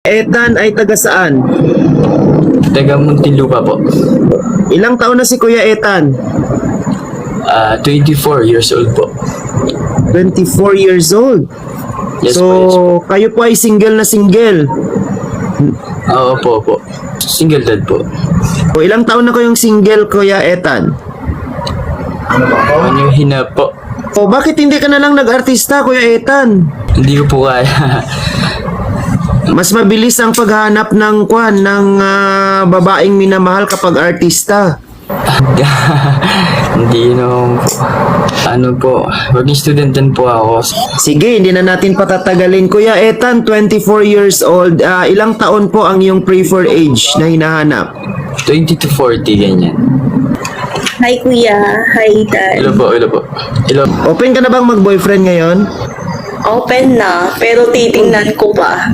Ethan ay taga saan? Taga Muntinlupa po. Ilang taon na si Kuya Ethan? 24 years old po. 24 years old. Yes So, po, yes po. kayo po ay single na single. Opo. Single dad po. O, ilang taon na kayong single, Kuya Ethan? Ano yung hina po? O, bakit hindi ka na lang nag-artista, Kuya Ethan? Hindi ko po kaya. Mas mabilis ang paghanap ng babaeng minamahal kapag artista. Hindi no. Ano po, working student din po ako. Sige, hindi na natin patatagalin. Kuya Ethan, 24 years old. Ilang taon po ang iyong preferred age na hinahanap? 20 to 40, ganyan. Hi Kuya, hi Dad. Hello po. Hello. Open ka na bang mag-boyfriend ngayon? Open na, pero titingnan ko pa.